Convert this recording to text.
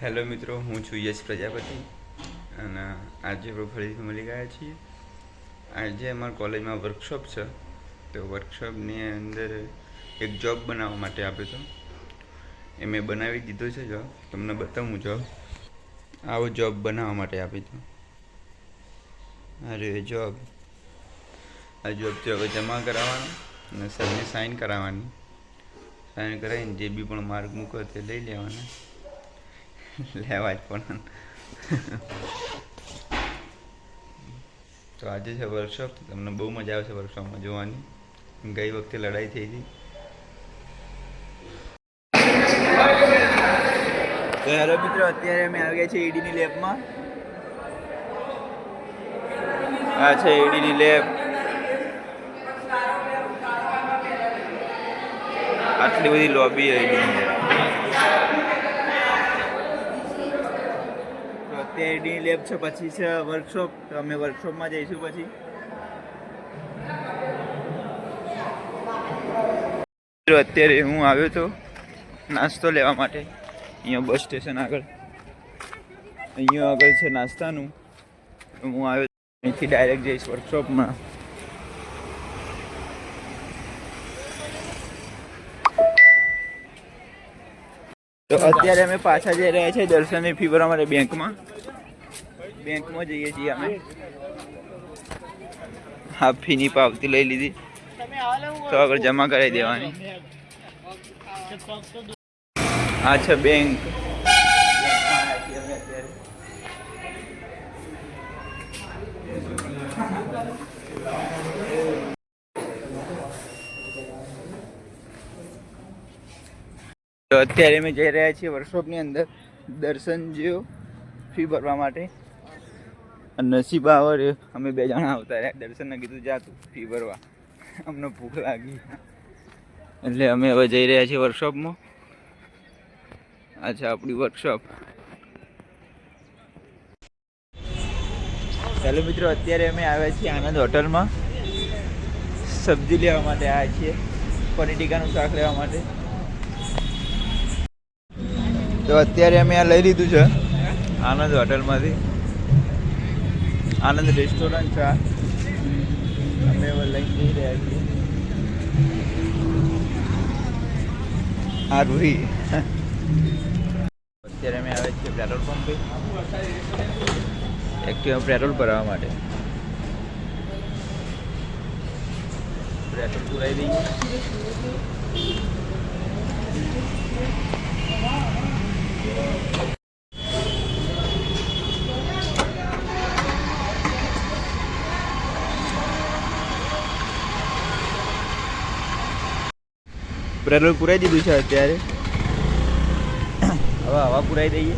Hello મિત્રો, હું છું યશ પ્રજાપતિ અને આજે આપણે ફરીથી મળી ગયા છીએ. આજે અમારા કોલેજમાં વર્કશોપ છે, તો વર્કશોપની અંદર એક જોબ બનાવવા માટે આપ્યો હતો. એ મેં બનાવી દીધો છે. જોબ તમને બતાવું. આવો જોબ બનાવવા માટે આપી હતો. અરે જોબ આ જોબથી હવે જમા કરાવવાનું અને સરને સાઇન કરાવવાની. સાઇન કરાવીને જે બી પણ માર્ક મૂકો તે લઈ લેવાના. લેવા જ પણ. તો આજે છે વર્કશોપ. તમને બહુ મજા આવશે વર્કશોપમાં જોવાની. ગઈ વખતે લડાઈ થઈ હતી. તો હેલો મિત્રો, અત્યારે અમે આવી ગયા છીએ ઈડીની લેબમાં. આ છે ઈડીની લેબ. આટલી બધી લોબી ઈડીની. અત્યારે ઈડીની લેબ છે, પછી છે વર્કશોપ. તો અમે વર્કશોપમાં જઈશું. પછી અત્યારે હું આવ્યો હતો નાસ્તો લેવા માટે. અહીંયા બસ સ્ટેશન આગળ, અહીંયા આગળ છે નાસ્તાનું. હું આવ્યો અહીંથી ડાયરેક્ટ જઈશ વર્કશોપમાં. તો અત્યારે અમે પાછા જઈ રહ્યા છીએ દર્શનની ફી ભરવા માટે બેંકમાં જઈએ છીએ અમે. હા, ફીની પાવતી લઈ લીધી, તો આગળ જમા કરાવી દેવાની. આ છે બેંક. તો અત્યારે અમે જઈ રહ્યા છીએ વર્કશોપની અંદર દર્શન જેવો ફી ભરવા માટે. નસીબ આવે અમે 2 જણા આવતા રહ્યા. દર્શનને કીધું જા તું ફી ભરવા, અમને ભૂખ લાગી એટલે અમે હવે જઈ રહ્યા છીએ વર્કશોપમાં. આ છે આપણી વર્કશોપ. ચાલો મિત્રો, અત્યારે અમે આવ્યા છીએ આનંદ હોટલમાં. સબ્જી લેવા માટે આવ્યા છીએ, પનીર ટીકાનું શાક લેવા માટે. તો અત્યારે અમે આ લઈ લીધું છે આનંદ હોટલમાંથી. આનંદ રેસ્ટોરન્ટ છે. અમે હવે લઈને જઈ રહ્યા છીએ. આ રૂહી. અત્યારે અમે આવે છીએ પેટ્રોલ પંપે, એક્ટિવા પેટ્રોલ ભરાવવા માટે. પેટ્રોલ પુરાઈ દઈએ. પેટ્રોલ પુરાઈ દીધું છે અત્યારે. હવે હવા પુરાઈ દઈએ.